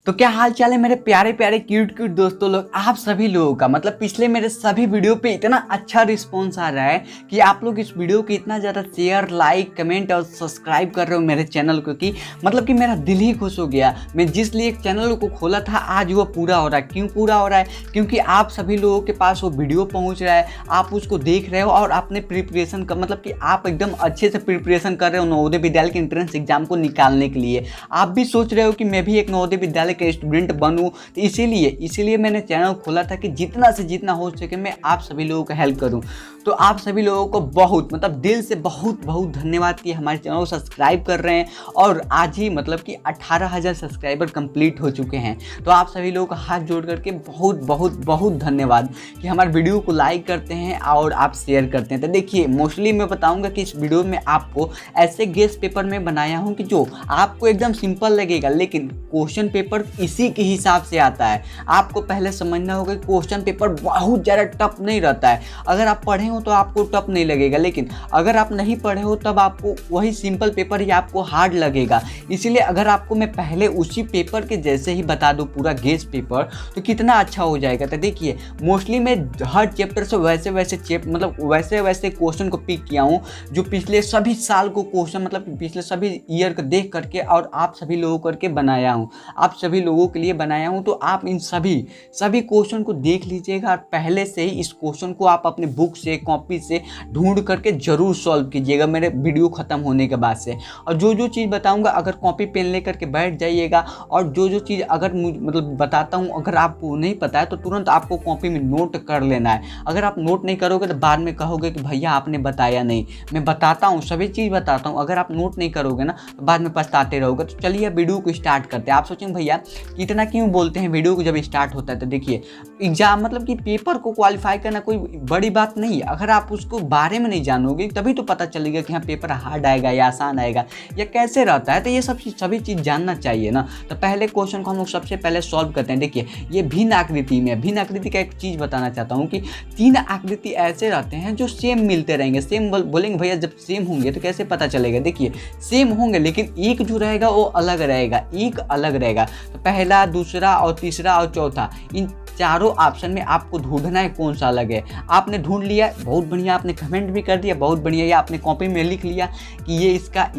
तो क्या हाल चाल है मेरे प्यारे प्यारे क्यूट क्यूट दोस्तों लोग। आप सभी लोगों का मतलब पिछले मेरे सभी वीडियो पे इतना अच्छा रिस्पॉन्स आ रहा है कि आप लोग इस वीडियो को इतना ज़्यादा शेयर लाइक कमेंट और सब्सक्राइब कर रहे हो मेरे चैनल को कि मतलब कि मेरा दिल ही खुश हो गया। मैं जिस लिए चैनल को खोला था आज वो पूरा हो रहा है। क्यों पूरा हो रहा है? क्योंकि आप सभी लोगों के पास वो वीडियो पहुँच रहा है, आप उसको देख रहे हो और अपने प्रिपरेशन का मतलब कि आप एकदम अच्छे से प्रिपरेशन कर रहे हो नवोदय विद्यालय के एंट्रेंस एग्जाम को निकालने के लिए। आप भी सोच रहे हो कि मैं भी एक नवोदय विद्यालय के स्टूडेंट बनूं, तो इसीलिए मैंने चैनल खोला था कि जितना से जितना हो सके मैं आप सभी लोगों को हेल्प करूं। तो आप सभी लोगों को बहुत मतलब दिल से बहुत बहुत धन्यवाद कि हमारे चैनल को सब्सक्राइब कर रहे हैं और आज ही मतलब कि 18,000 सब्सक्राइबर कंप्लीट हो चुके हैं। तो आप सभी लोगों का हाथ जोड़ करके बहुत बहुत बहुत धन्यवाद कि हमारे वीडियो को लाइक करते हैं और आप शेयर करते हैं। तो देखिए मोस्टली मैं बताऊंगा कि इस वीडियो में आपको ऐसे गेस्ट पेपर में बनाया हूं कि जो आपको एकदम सिंपल लगेगा, लेकिन क्वेश्चन पेपर इसी के हिसाब से आता है। आपको पहले समझना होगा कि क्वेश्चन पेपर बहुत ज़्यादा टफ नहीं रहता है। अगर आप पढ़े हो तो आपको टफ नहीं लगेगा, लेकिन अगर आप नहीं पढ़े हो तब आपको वही सिंपल पेपर ही आपको हार्ड लगेगा। इसीलिए अगर आपको मैं पहले उसी पेपर के जैसे ही बता दूं पूरा गेस्ट पेपर तो कितना अच्छा हो जाएगा। तो देखिए मोस्टली मैं हर चैप्टर से वैसे क्वेश्चन को पिक किया हूँ जो पिछले सभी साल को क्वेश्चन मतलब पिछले सभी ईयर को देख करके और आप सभी लोगों करके बनाया हूँ, आप सभी लोगों के लिए बनाया हूँ। तो आप इन सभी क्वेश्चन को देख लीजिएगा और पहले से ही इस क्वेश्चन को आप अपने बुक से कॉपी से ढूंढ करके जरूर सॉल्व कीजिएगा मेरे वीडियो खत्म होने के बाद से। और जो चीज़ बताऊंगा अगर कॉपी पेन लेकर के बैठ जाइएगा और जो चीज़ अगर मतलब बताता हूँ अगर आपको नहीं पता है तो तुरंत आपको कॉपी में नोट कर लेना है। अगर आप नोट नहीं करोगे तो बाद में कहोगे कि भैया आपने बताया नहीं। मैं बताता हूँ, सभी चीज़ बताता हूँ, अगर आप नोट नहीं करोगे ना तो बाद में पछताते रहोगे। तो चलिए वीडियो को स्टार्ट करते हैं। आप सोचेंगे भैया इतना क्यों बोलते हैं वीडियो को जब स्टार्ट होता है। तो देखिए एग्जाम मतलब कि पेपर को क्वालिफाई करना कोई बड़ी बात नहीं है। अगर आप उसको बारे में नहीं जानोगे तभी तो पता चलेगा कि हाँ पेपर हार्ड आएगा या आसान आएगा या कैसे रहता है। तो ये सभी चीज़ जानना चाहिए ना। तो पहले क्वेश्चन को हम लोग सबसे पहले सॉल्व करते हैं। देखिए ये भिन्न आकृति में, भिन्न आकृति का एक चीज़ बताना चाहता हूँ कि तीन आकृति ऐसे रहते हैं जो सेम मिलते रहेंगे। सेम बोलेंगे भैया जब सेम होंगे तो कैसे पता चलेगा। देखिए सेम होंगे लेकिन एक जो रहेगा वो अलग रहेगा, एक अलग रहेगा। तो पहला दूसरा और तीसरा और चौथा, इन चारों ऑप्शन में आपको ढूंढना है कौन सा अलग है। आपने ढूंढ लिया, बहुत बढ़िया, आपने कमेंट भी कर दिया, बहुत बढ़िया, या आपने कॉपी में लिख लिया कि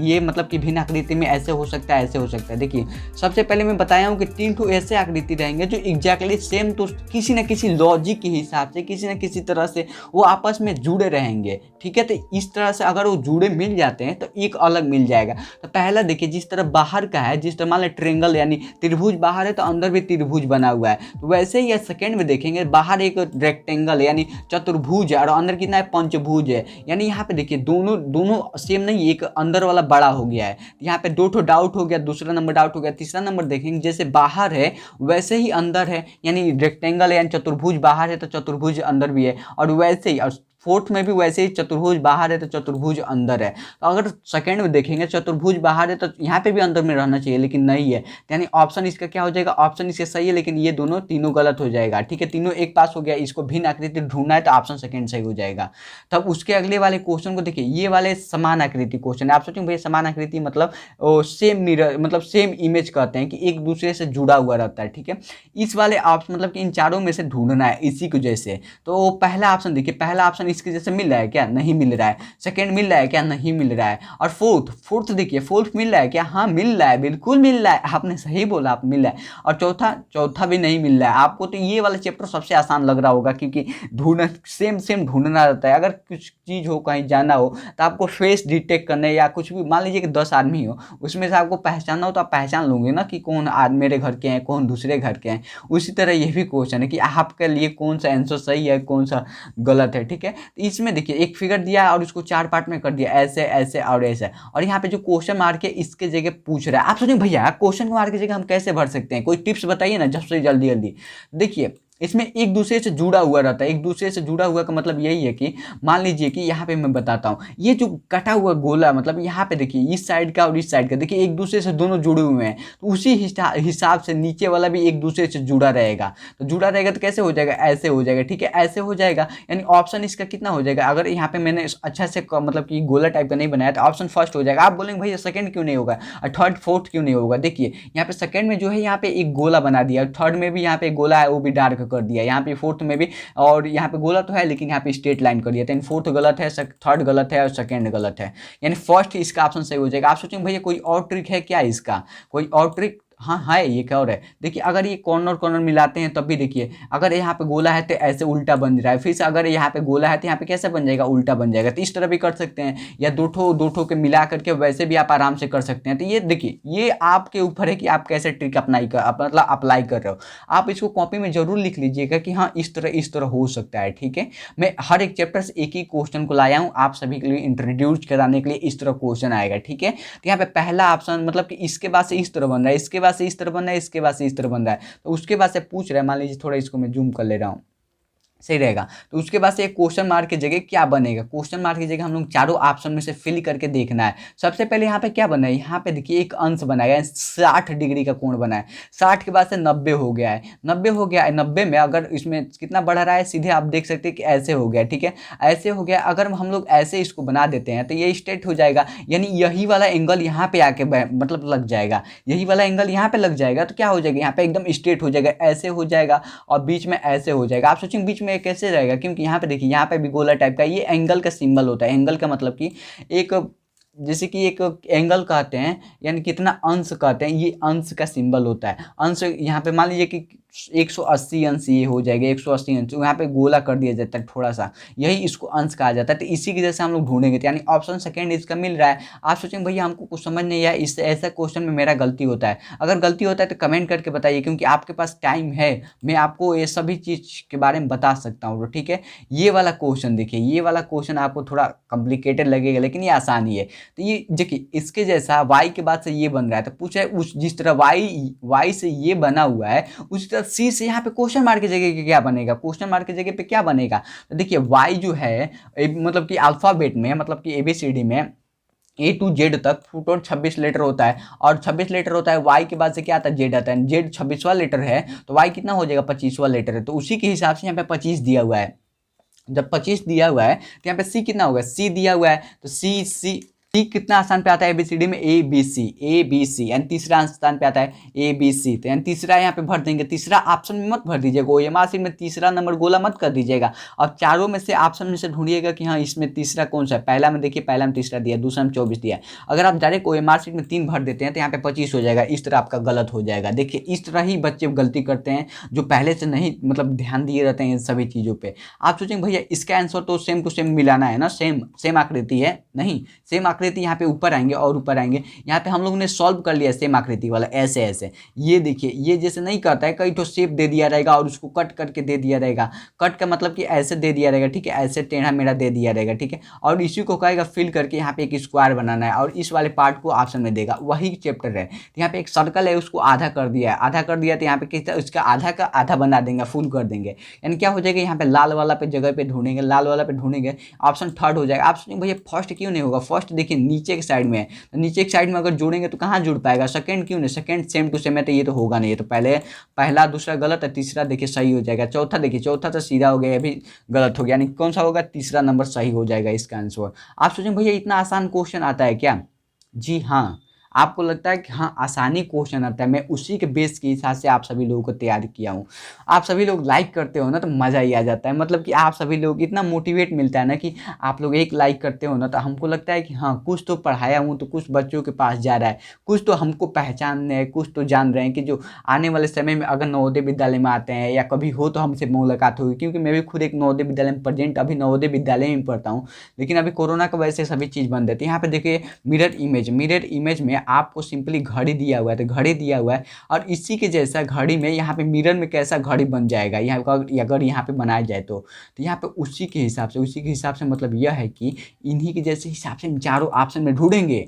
ये मतलब कि भिन्न आकृति में ऐसे हो सकता है, ऐसे हो सकता है। देखिए सबसे पहले मैं बताया हूँ कि 3 तो ऐसे आकृति रहेंगे जो एग्जैक्टली सेम, तो किसी न किसी लॉजिक के हिसाब से किसी न किसी तरह से वो आपस में जुड़े रहेंगे। ठीक है, तो इस तरह से अगर वो जुड़े मिल जाते हैं तो एक अलग मिल जाएगा। तो पहला देखिए जिस तरह बाहर का है, जिस तरह मान लो ट्रेंगल यानी त्रिभुज बाहर है तो अंदर भी त्रिभुज बना हुआ है, तो वैसे ही सेकेंड में देखेंगे बाहर एक रेक्टेंगल यानी चतुर्भुज है और अंदर कितना है, पंचभुज है। यानी यहाँ पे देखिए दोनों सेम नहीं, एक अंदर वाला बड़ा हो गया है। यहाँ पे 2 डाउट हो गया, दूसरा नंबर डाउट हो गया। तीसरा नंबर देखेंगे जैसे बाहर है वैसे ही अंदर है, यानी रेक्टेंगल यानी चतुर्भुज बाहर है तो चतुर्भुज अंदर भी है, और वैसे ही और फोर्थ में भी वैसे ही चतुर्भुज बाहर है तो चतुर्भुज अंदर है। तो अगर सेकंड में देखेंगे चतुर्भुज बाहर है तो यहाँ पे भी अंदर में रहना चाहिए लेकिन नहीं है, यानी ऑप्शन इसका क्या हो जाएगा, ऑप्शन इसका सही है लेकिन ये तीनों गलत हो जाएगा। ठीक है, तीनों एक पास हो गया। इसको भिन्न आकृति ढूंढना है तो ऑप्शन सेकंड सही हो जाएगा। तब उसके अगले वाले क्वेश्चन को देखिए, ये वाले समान आकृति क्वेश्चन है। आप सोचेंगे भैया समान आकृति मतलब सेम मिरर मतलब सेम इमेज कहते हैं कि एक दूसरे से जुड़ा हुआ रहता है। ठीक है, इस वाले ऑप्शन मतलब कि इन चारों में से ढूंढना है इसी को जैसे। तो पहला ऑप्शन देखिए, पहला ऑप्शन इसके जैसे मिल रहा है क्या, नहीं मिल रहा है। सेकंड मिल रहा है क्या, नहीं मिल रहा है। और फोर्थ देखिए, फोर्थ मिल रहा है क्या, हाँ मिल रहा है, बिल्कुल मिल रहा है, आपने सही बोला, आप मिल रहा है। और चौथा भी नहीं मिल रहा है आपको। तो ये वाला चैप्टर सबसे आसान लग रहा होगा क्योंकि सेम ढूंढना रहता है। अगर कुछ चीज़ हो, कहीं जाना हो तो आपको फेस डिटेक्ट करना है, या कुछ भी मान लीजिए कि 10 आदमी हो उसमें से आपको पहचानना हो तो आप पहचान लोगे ना कि कौन मेरे घर के हैं, कौन दूसरे घर के हैं। उसी तरह ये भी क्वेश्चन है कि आपके लिए कौन सा आंसर सही है, कौन सा गलत है। ठीक है, तो इसमें देखिए एक फिगर दिया और उसको 4 पार्ट में कर दिया, ऐसे ऐसे और ऐसे। और यहाँ पे जो क्वेश्चन मार्क है इसके जगह पूछ रहा है। आप सोचेंगे भैया क्वेश्चन मार्क की जगह हम कैसे भर सकते हैं, कोई टिप्स बताइए ना जब से जल्दी। देखिए इसमें एक दूसरे से जुड़ा हुआ रहता है। एक दूसरे से जुड़ा हुआ का मतलब यही है कि मान लीजिए कि यहाँ पे मैं बताता हूँ, ये जो कटा हुआ गोला मतलब यहाँ पे देखिए इस साइड का और इस साइड का देखिए एक दूसरे से दोनों जुड़े हुए हैं, तो उसी हिसाब से नीचे वाला भी एक दूसरे से जुड़ा रहेगा। तो जुड़ा रहेगा तो कैसे हो जाएगा, ऐसे हो जाएगा, ठीक है, ऐसे हो जाएगा। यानी ऑप्शन इसका कितना हो जाएगा, अगर यहाँ पे मैंने अच्छा से मतलब कि गोला टाइप का नहीं बनाया तो ऑप्शन फर्स्ट हो जाएगा। आप बोलेंगे भैया सेकंड क्यों नहीं होगा और थर्ड फोर्थ क्यों नहीं होगा। देखिए यहाँ पे सेकंड में जो है यहाँ पे एक गोला बना दिया, थर्ड में भी यहाँ पे गोला है वो भी डार्क कर दिया, यहाँ पे फोर्थ में भी, और यहाँ पे गोला तो है लेकिन यहाँ पे स्ट्रेट लाइन कर दिया। तो फोर्थ गलत है, थर्ड गलत है और सेकंड गलत है, यानी फर्स्ट इसका ऑप्शन सही हो जाएगा। आप सोचेंगे भैया कोई और ट्रिक है क्या इसका, कोई और ट्रिक, हाँ है, ये क्या और है। देखिए अगर ये कॉर्नर कॉर्नर मिलाते हैं तब भी देखिए अगर यहाँ पे गोला है तो ऐसे उल्टा बन रहा है, फिर से अगर यहाँ पे गोला है तो यहाँ पे कैसे बन जाएगा, उल्टा बन जाएगा। तो इस तरह भी कर सकते हैं, या दो ठो के मिला करके वैसे भी आप आराम से कर सकते हैं। तो ये देखिए ये आपके ऊपर है कि आप कैसे ट्रिक मतलब अप्लाई कर रहे हो। आप इसको कॉपी में जरूर लिख लीजिएगा कि हाँ इस तरह हो सकता है, ठीक है। मैं हर एक चैप्टर से एक ही क्वेश्चन को लाया हूँ आप सभी के लिए इंट्रोड्यूस कराने के लिए, इस तरह क्वेश्चन आएगा, ठीक है। तो यहाँ पे पहला ऑप्शन मतलब कि इसके बाद से इस तरह बन रहा है, इसके बाद से इस तरह बन रहा है, इसके बाद से इस तरह बन रहा है, तो उसके बाद से पूछ रहा है, मान लीजिए थोड़ा इसको मैं जूम कर ले रहा हूँ, सही रहेगा। तो उसके बाद से एक क्वेश्चन मार्क की जगह क्या बनेगा, क्वेश्चन मार्क की जगह हम लोग चारों ऑप्शन में से फिल करके देखना है। सबसे पहले यहाँ पे क्या बना है, यहाँ पे देखिए एक अंश बनाया 60 डिग्री का कोण बना है, 60 के बाद से 90 हो गया है, 90 हो गया है। 90 में अगर इसमें कितना बढ़ रहा है, सीधे आप देख सकते हैं कि ऐसे हो गया, ठीक है, ऐसे हो गया। अगर हम लोग ऐसे इसको बना देते हैं तो ये स्ट्रेट हो जाएगा, यानी यही वाला एंगल यहाँ पे आके मतलब लग जाएगा, यही वाला एंगल यहाँ पे लग जाएगा, तो क्या हो जाएगा, यहाँ पे एकदम स्ट्रेट हो जाएगा, ऐसे हो जाएगा और बीच में ऐसे हो जाएगा। आप सोचेंगे बीच में कैसे रहेगा, क्योंकि यहाँ पे देखिए यहाँ पे भी गोला टाइप का, ये एंगल का सिंबल होता है। एंगल का मतलब कि एक, जैसे कि एक एंगल कहते हैं, यानी कितना अंश कहते हैं, ये अंश का सिंबल होता है। अंश यहाँ पे मान लीजिए कि 180 अंश ये हो जाएगा, 180 अंश, यहाँ पे गोला कर दिया जाता है थोड़ा सा, यही इसको अंश कहा जाता है। तो इसी की वजह से हम लोग ढूंढेंगे, यानी ऑप्शन सेकंड इसका मिल रहा है। आप सोचेंगे भैया हमको कुछ समझ नहीं आया, इससे ऐसा क्वेश्चन में मेरा गलती होता है। अगर गलती होता है तो कमेंट करके बताइए, क्योंकि आपके पास टाइम है, मैं आपको ये सभी चीज़ के बारे में बता सकता हूँ, ठीक है। ये वाला क्वेश्चन देखिए, ये वाला क्वेश्चन आपको थोड़ा कॉम्प्लिकेटेड लगेगा लेकिन ये आसान ही है। तो ये देखिए इसके जैसा y के बाद से ये बन रहा है, तो पूछा है उस जिस तरह y से ये बना हुआ है उसी तरह c से यहाँ पे क्वेश्चन मार्क की जगह क्या बनेगा, क्वेश्चन मार्क की जगह पे क्या बनेगा। तो देखिए y जो है मतलब कि अल्फाबेट में, मतलब कि ABCD में A to Z तक टोटल 26 लेटर होता है, और 26 लेटर होता है। Y के बाद से क्या आता है, Z आता है, Z 26वां लेटर है तो Y कितना हो जाएगा, 25वां लेटर है। तो उसी के हिसाब से यहाँ पे 25 दिया हुआ है। जब 25 दिया हुआ है तो यहाँ पे C कितना होगा, C दिया हुआ है, तो C कितना स्थान पे आता है ABCD में, ABC, यानी तीसरा स्थान पे आता है ABC। तो यानी तीसरा यहाँ पे भर देंगे। तीसरा ऑप्शन में मत भर दीजिएगा, OMR शीट में तीसरा नंबर गोला मत कर दीजिएगा। अब चारों में से ऑप्शन में से ढूंढिएगा कि हाँ इसमें तीसरा कौन सा है। पहला में देखिए, पहला में तीसरा दिया, दूसरा में 24 दिया। अगर आप डायरेक्ट OMR शीट में 3 भर देते हैं तो यहाँ पे 25 हो जाएगा, इस तरह आपका गलत हो जाएगा। देखिए इस तरह ही बच्चे गलती करते हैं जो पहले से नहीं मतलब ध्यान दिए रहते हैं इन सभी चीज़ों पर। आप सोचेंगे भैया इसका आंसर तो सेम टू सेम मिलाना है ना, सेम आकृति है, नहीं, सेम आकृति यहाँ पे ऊपर आएंगे और ऊपर आएंगे। यहाँ पे हम लोगों ने सॉल्व कर लिया सेम आकृति वाला, ऐसे ऐसे। ये देखिए ये जैसे नहीं करता है, कई तो शेप दे दिया रहेगा और उसको कट करके दे दिया रहेगा। कट का मतलब कि ऐसे दे दिया रहेगा, ठीक है, ऐसे टेढ़ा मेढ़ा दे दिया रहेगा, ठीक है। और इसी को कहेगा फिल करके यहाँ पे एक स्क्वायर बनाना है और इस वाले पार्ट को ऑप्शन में देगा, वही चैप्टर है। तो यहाँ पे एक सर्कल है, उसको आधा कर दिया है, आधा कर दिया तो यहाँ पे किस उसका आधा का आधा बना देंगे, फुल कर देंगे। यानी क्या हो जाएगा, यहाँ पे लाल वाला पे जगह पे ढूंढेंगे, लाल वाला पे ढूंढेंगे, ऑप्शन थर्ड हो जाएगा। आप सोचेंगे भैया फर्स्ट क्यों नहीं होगा, फर्स्ट देखिए नीचे के साइड में है, तो नीचे की साइड में अगर जोड़ेंगे तो कहाँ जुड़ पाएगा। सेकंड क्यों नहीं, सेकंड सेम टू सेम है तो ये तो होगा नहीं, ये तो पहला दूसरा गलत है, तीसरा देखिए सही हो जाएगा। चौथा देखिए, चौथा तो सीधा हो गया, ये भी गलत हो गया, यानी कौन सा होगा, तीसरा नंबर सही हो जाएगा इसका आंसर। आप सोचें भैया इतना आसान क्वेश्चन आता है क्या, जी हाँ, आपको लगता है कि हाँ आसानी क्वेश्चन आता है, मैं उसी के बेस के हिसाब से आप सभी लोगों को तैयार किया हूँ। आप सभी लोग लाइक करते हो ना तो मज़ा ही आ जाता है, मतलब कि आप सभी लोग इतना मोटिवेट मिलता है ना कि आप लोग एक लाइक करते हो ना तो हमको लगता है कि हाँ कुछ तो पढ़ाया हूँ तो कुछ बच्चों के पास जा रहा है, कुछ तो हमको पहचान है, कुछ तो जान रहे हैं कि जो आने वाले समय में अगर नवोदय विद्यालय में आते हैं या कभी हो तो हमसे मुलाकात होगी। क्योंकि मैं भी खुद एक नवोदय विद्यालय में प्रेजेंट अभी नवोदय विद्यालय में पढ़ता हूँ, लेकिन अभी कोरोना की वजह से सभी चीज़ बंद रहती है। यहाँ पे देखिए मिरर इमेज में आपको सिंपली घड़ी दिया हुआ है, तो घड़ी दिया हुआ है और इसी के जैसा घड़ी में यहाँ पे मिरर में कैसा घड़ी बन जाएगा यहाँ अगर यहाँ पे बनाया जाए तो यहाँ पे उसी के हिसाब से मतलब यह है कि इन्हीं के जैसे हिसाब से चारों ऑप्शन में ढूंढेंगे,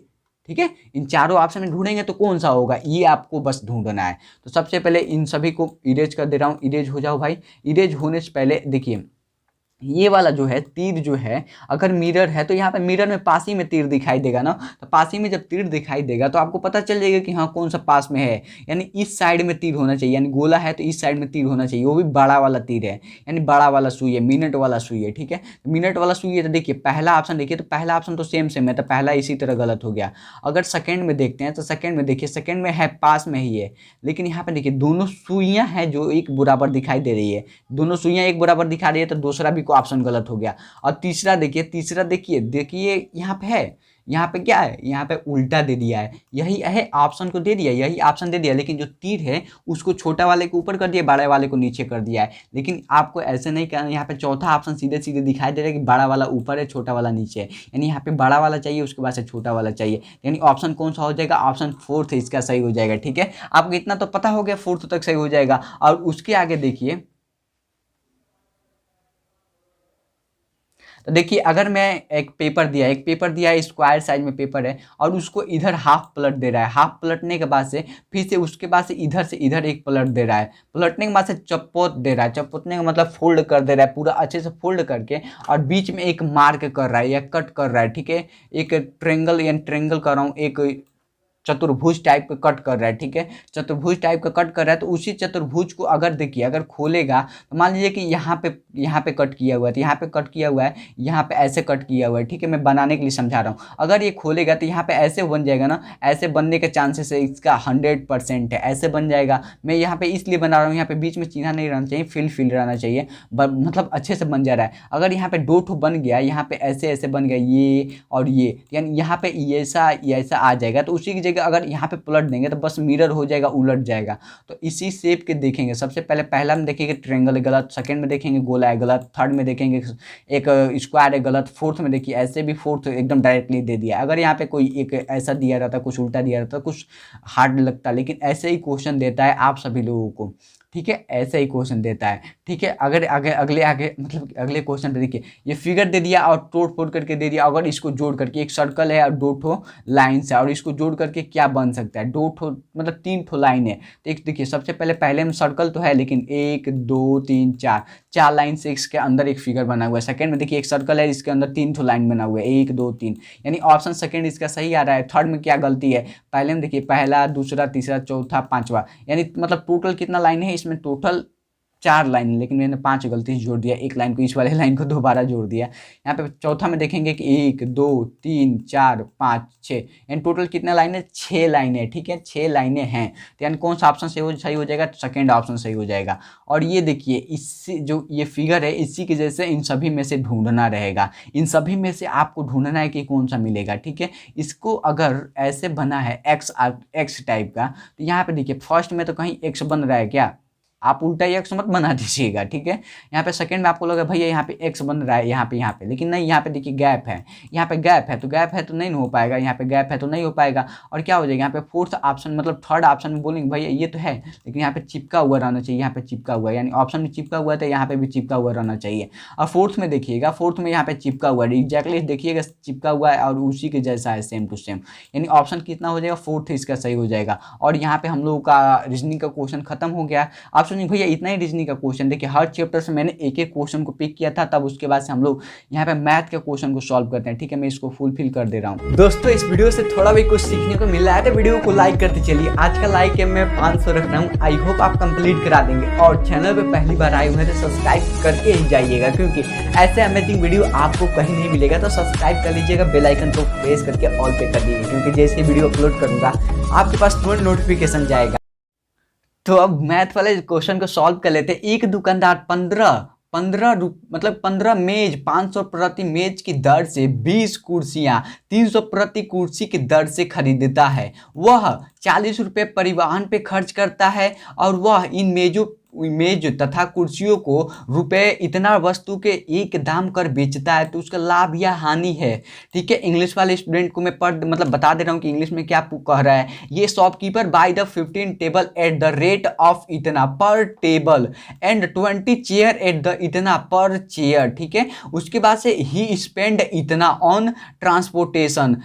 ठीक है, इन चारों ऑप्शन में ढूंढेंगे तो कौन सा होगा, ये आपको बस ढूंढना है। तो सबसे पहले इन सभी को इरेज कर दे रहा हूँ, इरेज हो जाओ भाई। इरेज होने से पहले देखिए ये वाला जो है तीर जो है, अगर मिरर है तो यहाँ पे मिरर में पास ही में तीर दिखाई देगा ना, तो पास ही में जब तीर दिखाई देगा तो आपको पता चल जाएगा कि हाँ कौन सा पास में है, यानी इस साइड में तीर होना चाहिए, यानी गोला है तो इस साइड में तीर होना चाहिए, वो भी बड़ा वाला तीर है, यानी बड़ा वाला सुई है, मिनट वाला सुई है। ठीक है, मिनट वाला सुई है। तो देखिए पहला ऑप्शन देखिए, तो पहला ऑप्शन तो सेम सेम है, तो पहला इसी तरह गलत हो गया। अगर सेकेंड में देखते हैं तो सेकेंड में देखिए, सेकेंड में है पास में ही है, लेकिन यहाँ पे देखिए दोनों सुइयाँ हैं जो एक बराबर दिखाई दे रही है, दोनों सुइयाँ एक बराबर दिखा रही है, तो दूसरा भी ऑप्शन गलत हो गया। और तीसरा देखिए, तीसरा देखिए देखिए यहाँ पे है, यहाँ पे क्या है, यहाँ पे उल्टा दे दिया है, यही है ऑप्शन को दे दिया, यही ऑप्शन दे दिया, लेकिन जो तीर है उसको छोटा वाले को ऊपर कर दिया, बड़े वाले को नीचे कर दिया है। लेकिन आपको ऐसे नहीं करना, यहाँ पे चौथा ऑप्शन सीधे सीधे दिखाई दे रहा है कि बड़ा वाला ऊपर है, छोटा वाला नीचे है, यानी यहाँ पे बड़ा वाला चाहिए, उसके बाद से छोटा वाला चाहिए, यानी ऑप्शन कौन सा हो जाएगा, ऑप्शन फोर्थ इसका सही हो जाएगा। ठीक है, आपको इतना तो पता हो गया, फोर्थ तक सही हो जाएगा। और उसके आगे देखिए, तो देखिए अगर मैं एक पेपर दिया है, स्क्वायर साइज में पेपर है, और उसको इधर हाफ पलट दे रहा है, हाफ पलटने के बाद से फिर से उसके बाद से इधर एक पलट दे रहा है, पलटने के बाद से चपोत दे रहा है, चपोतने का मतलब फोल्ड कर दे रहा है, पूरा अच्छे से फोल्ड करके, और बीच में एक मार्क कर रहा है या कट कर रहा है। ठीक है, एक ट्रेंगल या ट्रेंगल कर रहा हूँ, एक चतुर्भुज टाइप का कट कर रहा है। ठीक है, चतुर्भुज टाइप का कट कर रहा है, तो उसी चतुर्भुज को अगर देखिए अगर खोलेगा तो मान लीजिए कि यहाँ पे कट किया हुआ है, तो यहाँ पे कट किया हुआ है, यहाँ पे ऐसे कट किया हुआ है। ठीक है, मैं बनाने के लिए समझा रहा हूँ। अगर ये खोलेगा तो यहाँ पे ऐसे बन जाएगा ना, ऐसे बनने के चांसेस है इसका 100% है, ऐसे बन जाएगा। मैं यहाँ पे इसलिए बना रहा हूँ, यहाँ पे बीच में चिन्ह नहीं रहना चाहिए, फिल रहना चाहिए, मतलब अच्छे से बन जा रहा है। अगर यहाँ पे दो ठो बन गया, यहाँ पे ऐसे बन गया ये और ये, यानी यहाँ पे ऐसा आ जाएगा, तो उसी की जगह अगर यहाँ पे पलट देंगे तो बस मिरर हो जाएगा, उलट जाएगा। तो इसी शेप के देखेंगे, सबसे पहले पहला में देखेंगे ट्रायंगल है गलत, सेकंड में देखेंगे गोला है गलत, थर्ड में देखेंगे एक स्क्वायर है गलत, फोर्थ में देखिए ऐसे भी फोर्थ एकदम डायरेक्टली दे दिया। अगर यहाँ पे कोई एक ऐसा दिया रहता, कुछ उल्टा दिया रहता, कुछ हार्ड लगता, लेकिन ऐसे ही क्वेश्चन देता है आप सभी लोगों को। ठीक है, ऐसे ही क्वेश्चन देता है। ठीक है, अगर आगे मतलब अगले क्वेश्चन पे देखिए, ये फिगर दे दिया और तोड़ फोड़ करके दे दिया, अगर इसको जोड़ करके, एक सर्कल है और दो ठो लाइन है, और इसको जोड़ करके क्या बन सकता है, दो ठो मतलब तीन ठो लाइन है। तो एक देखिए सबसे पहले में सर्कल तो है, लेकिन 1 2 3 4 लाइन से इसके अंदर एक फिगर बना हुआ है। सेकंड में देखिए एक सर्कल है, इसके अंदर तीन ठो लाइन बना हुआ है, 1 2 3, यानी ऑप्शन सेकंड इसका सही आ रहा है। थर्ड में क्या गलती है, पहले में देखिए पहला, दूसरा, तीसरा, चौथा, पांचवा, यानी मतलब टोटल कितना लाइन है इसमें, टोटल 4 लाइन, लेकिन मैंने 5 गलती से जोड़ दिया, एक लाइन को, इस वाले लाइन को दोबारा जोड़ दिया। यहाँ पे चौथा में देखेंगे कि 1 2 3 4 5 6, यानी टोटल कितना लाइन है, 6 लाइनें। ठीक है, 6 लाइनें हैं, तो यानी कौन सा ऑप्शन सही हो जाएगा, तो सेकेंड ऑप्शन सही हो जाएगा। और ये देखिए इससे जो ये फिगर है, इसी की वजह से इन सभी में से ढूंढना रहेगा, इन सभी में से आपको ढूंढना है कि कौन सा मिलेगा। ठीक है, इसको अगर ऐसे बना है एक्स टाइप का, तो यहाँ पे देखिए फर्स्ट में तो कहीं एक्स बन रहा है क्या, आप उल्टा एक्स मत बना दीजिएगा। ठीक है, यहाँ पे सेकंड में आपको लगा भैया यहाँ पे एक्स बन रहा है, यहाँ पे, लेकिन नहीं, यहाँ पे देखिए गैप है, यहाँ पे गैप है, तो गैप है तो नहीं हो पाएगा, यहाँ पे गैप है तो नहीं हो पाएगा। और क्या हो जाएगा, यहाँ पे फोर्थ ऑप्शन मतलब थर्ड ऑप्शन में बोलेंगे भैया ये तो है, लेकिन यहाँ पे चिपका हुआ रहना चाहिए, यहाँ पे चिपका हुआ है, यानी ऑप्शन में चिपका हुआ है तो यहाँ पे भी चिपका हुआ रहना चाहिए। और फोर्थ में देखिएगा, फोर्थ में यहाँ पे चिपका हुआ है, एग्जैक्टली देखिएगा चिपका हुआ है और उसी के जैसा है, सेम टू सेम, यानी ऑप्शन कितना हो जाएगा, फोर्थ इसका सही हो जाएगा। और यहाँ पे हम लोगों का रीजनिंग का क्वेश्चन खत्म हो गया। आप सोचिए भैया इतना ही रीजनिंग का क्वेश्चन, देखिए हर चैप्टर से मैंने एक एक क्वेश्चन को पिक किया था, तब उसके बाद से हम लोग यहाँ पे मैथ के क्वेश्चन को सॉल्व करते हैं। ठीक है, मैं इसको फुलफिल कर दे रहा हूँ। दोस्तों इस वीडियो से थोड़ा भी कुछ सीखने को मिल रहा है तो वीडियो को लाइक करते चलिए। आज का लाइक है मैं 500 रख रहा हूँ, आई होप आप कंप्लीट करा देंगे। और चैनल पे पहली बार आए हुए हैं तो सब्सक्राइब करके ही जाइएगा, क्योंकि ऐसे अमेजिंग वीडियो आपको कहीं नहीं मिलेगा। तो सब्सक्राइब कर लीजिएगा, बेल आइकन को प्रेस करके ऑल पे कर दीजिए, क्योंकि जैसे वीडियो अपलोड करूंगा आपके पास तुरंत नोटिफिकेशन जाएगा। तो अब मैथ वाले क्वेश्चन को सॉल्व कर लेते हैं। एक दुकानदार 15 मेज 500 प्रति मेज की दर से 20 कुर्सियां 300 प्रति कुर्सी की दर से खरीदता है। वह 40 रुपये परिवहन पे खर्च करता है और वह इन मेज तथा कुर्सियों को रुपए इतना वस्तु के एक दाम कर बेचता है, तो उसका लाभ या हानि है। ठीक है, इंग्लिश वाले स्टूडेंट को मैं बता दे रहा हूँ कि इंग्लिश में क्या कह रहा है। ये shopkeeper by the 15 table at the rate of इतना पर table and 20 chair at the इतना पर चेयर। ठीक है, उसके बाद से ही स्पेंड इतना on transportation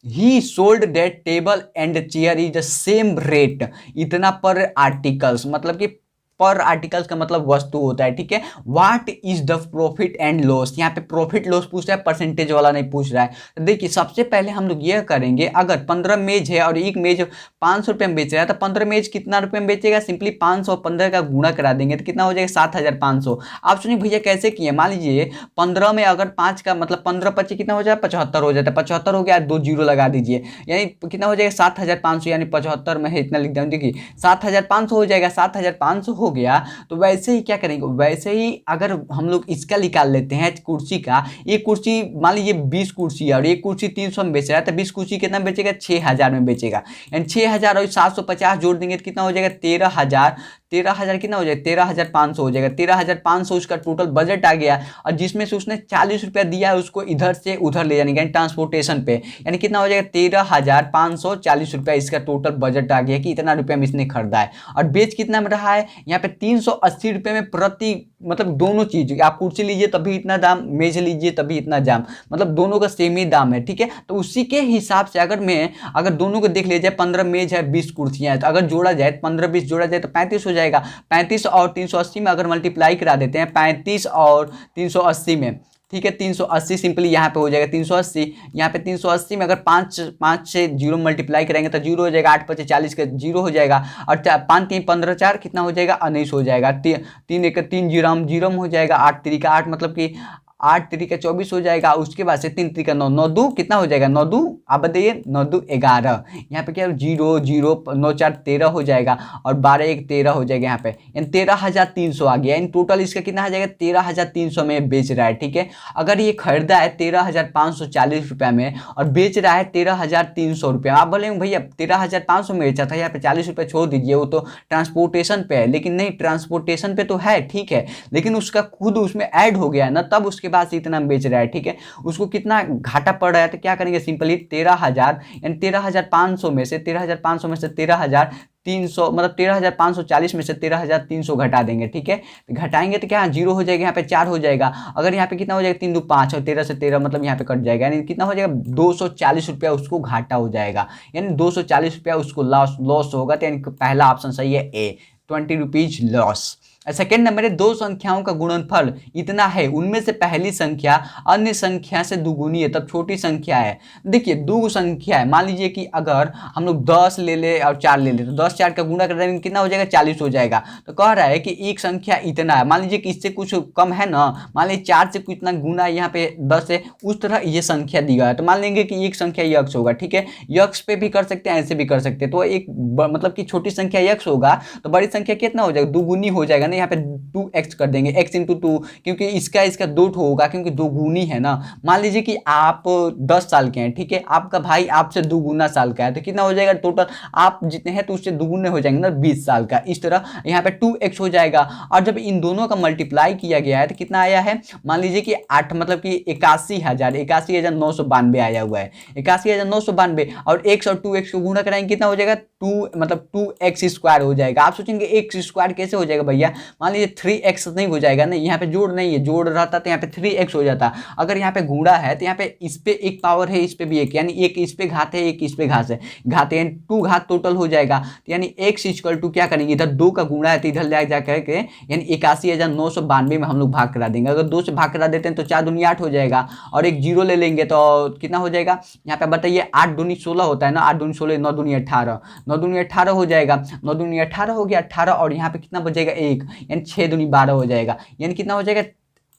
he sold that table and chair is the same rate, इतना पर आर्टिकल्स, मतलब कि पर आर्टिकल्स का मतलब वस्तु होता है, ठीक है। What is the profit and loss, यहाँ पे प्रॉफिट लॉस पूछ रहा है, परसेंटेज वाला नहीं पूछ रहा है। तो देखिए सबसे पहले हम लोग यह करेंगे, अगर 15 मेज है और एक मेज 500 रुपये में बेच रहा है, तो 15 मेज कितना रुपये में बेचेगा, सिंपली 515 का गुणा करा देंगे तो कितना हो जाएगा 7500। आप सुनिए भैया कैसे किए, मान लीजिए 15 में अगर 5 का मतलब 15 25 कितना हो जाएगा 75 हो जाता है, 75 हो गया, 2 जीरो लगा दीजिए, यानी कितना हो जाएगा 7500, यानी 75 में है इतना लिख दें, देखिए 7500 हो जाएगा। 7500 हो गया तो वैसे ही क्या करेंगे, वैसे ही अगर हम लोग इसका निकाल लेते हैं कुर्सी का, एक कुर्सी मान लीजिए 20 कुर्सी है और एक कुर्सी 300 में बेच रहा है, तो 20 कुर्सी कितना बेचेगा 6000 में बेचेगा, यानी 6000 और 750 जोड़ देंगे तो कितना हो जाएगा 13000, 13000 कितना हो जाएगा 13500 हो जाएगा, 13500 उसका टोटल बजट आ गया। और जिसमें से उसने 40 रुपया दिया है उसको इधर से उधर ले जाने का ट्रांसपोर्टेशन पे, यानी कितना हो जाएगा 13540 रुपया इसका टोटल बजट आ गया कि इतना रुपया में इसने खरीदा है। और बेच कितना में रहा है यहाँ पे 380 रुपये में प्रति, मतलब दोनों चीज, आप कुर्सी लीजिए तभी इतना दाम, मेज लीजिए तभी इतना दाम, मतलब दोनों का सेम ही दाम है, ठीक है। तो उसी के हिसाब से अगर दोनों को देख लिया जाए, 15 मेज है 20 कुर्सियां हैं, तो अगर जोड़ा जाए 15-20 जोड़ा जाए तो 35 हो जाएगा। 35 और 380 में अगर मल्टीप्लाई करा देते हैं, 35 और 380 में, ठीक है 380 सिंपली यहाँ पे हो जाएगा 380, यहाँ पे 380 में अगर 5 से जीरो मल्टीप्लाई करेंगे तो जीरो हो जाएगा, 8 5 40 का जीरो हो जाएगा, और 5 3 15 4 कितना हो जाएगा 19 हो जाएगा, 3 1 3 जीरो जीरो में हो जाएगा, 8 3 का 8 मतलब कि 8 3 का 24 हो जाएगा। उसके बाद से 3 3 का 9, 9 2 कितना हो जाएगा 9 2, आप बताइए 9 2 11, यहाँ पे क्या 0 0 9 4 13 हो जाएगा, और 12 1 13 हो जाएगा यहाँ पे, यानी 13300 आ गया। इन टोटल इसका कितना आ जाएगा 13300 में बेच रहा है, ठीक है। अगर ये खरीदा है 13540 रुपया में और बेच रहा है 13300 रुपया, आप बोलेंगे भैया 13500 में बेचा था, यहाँ पे 40 रुपये छोड़ दीजिए, वो तो ट्रांसपोर्टेशन पे है, लेकिन नहीं ट्रांसपोर्टेशन पे तो है, ठीक है, लेकिन उसका खुद उसमें ऐड हो गया है ना, तब उसके बाद से इतना बेच रहा है, ठीक है। उसको कितना घाटा पड़ रहा है तो क्या करेंगे, सिंपली 13000 यानी 13500 में से 13500 में से 13300 मतलब 13540 में से 13300 घटा देंगे, ठीक है। तो घटाएंगे तो क्या जीरो हो जाएगा, यहाँ पे 4 हो जाएगा, अगर यहाँ पे कितना हो जाएगा 3 2 5 और 13 से 13 मतलब यहाँ पे कट जाएगा, यानी कितना हो जाएगा 240 रुपया उसको घाटा हो जाएगा, यानी 240 रुपया उसको लॉस होगा। तो यानी पहला ऑप्शन सही है ए, 20 रुपीज लॉस। सेकेंड नंबर है, दो संख्याओं का गुणनफल इतना है, उनमें से पहली संख्या अन्य संख्या से दुगुनी है तब छोटी संख्या है। देखिए दो संख्या है, मान लीजिए कि अगर हम लोग 10 ले ले और 4 ले ले, तो 10 4 का गुणा कर देंगे कितना हो जाएगा 40 हो जाएगा। तो कह रहा है कि एक संख्या इतना है, मान लीजिए कि इससे कुछ कम है ना, मान लीजिए 4 से कुछ इतना गुना यहाँ पे 10 है, उस तरह ये संख्या दी गया है। तो मान लेंगे कि एक संख्या यक्स होगा, ठीक है, यक्स पे भी कर सकते हैं ऐसे भी कर सकते हैं। तो एक मतलब कि छोटी संख्या यक्स होगा तो बड़ी संख्या कितना हो जाएगा दुगुनी हो जाएगा, यहाँ पे 2x कर देंगे, x इंटू 2, क्योंकि इसका 2 होगा क्योंकि दो गुनी है ना। मान लीजिए कि आप 10 साल के हैं, ठीक है, आपका भाई आपसे दुगुना साल का है, तो कितना हो जाएगा टोटल, आप जितने हैं तो उससे दुगुने हो जाएंगे ना 20 साल का, इस तरह यहाँ पे 2x हो जाएगा। और जब इन दोनों का मल्टीप्लाई किया गया है तो कितना आया है, मान लीजिए कि 8 मतलब कि 81992 आया हुआ है, 81992, और x और 2x को गुणा कराएंगे कितना हो जाएगा 2 मतलब 2x स्क्वायर हो जाएगा। आप सोचेंगे x स्क्वायर कैसे हो जाएगा भैया, मान लीजिए 3x नहीं हो जाएगा, नहीं यहाँ पे जोड़ नहीं है, जोड़ रहता तो यहाँ पे 3x हो जाता। अगर यहाँ पे गुणा है तो यहाँ पे इस पे एक पावर है, इस पे भी एक, यानी एक इस पे घात है एक इस पे घात है, यानी 2 घात टोटल हो जाएगा। तो यानी x इक्वल टू क्या करेंगे, इधर 2 का गुणा है तो इधर ले जा करके यानी 81992 में हम लोग भाग करा देंगे। अगर 2 से भाग करा देते हैं तो 4 दूनी 8 हो जाएगा, और एक जीरो ले लेंगे तो कितना हो जाएगा, यहाँ पे बताइए 8 दूनी 16 होता है ना, 8 दूनी 16, 9 दूनी 18, 9 दूनी 18 हो जाएगा, 9 दूनी 18 हो गया 18, और यहाँ पे कितना बचेगा 1, यानी 6 दूनी 12 हो जाएगा, यानी कितना हो जाएगा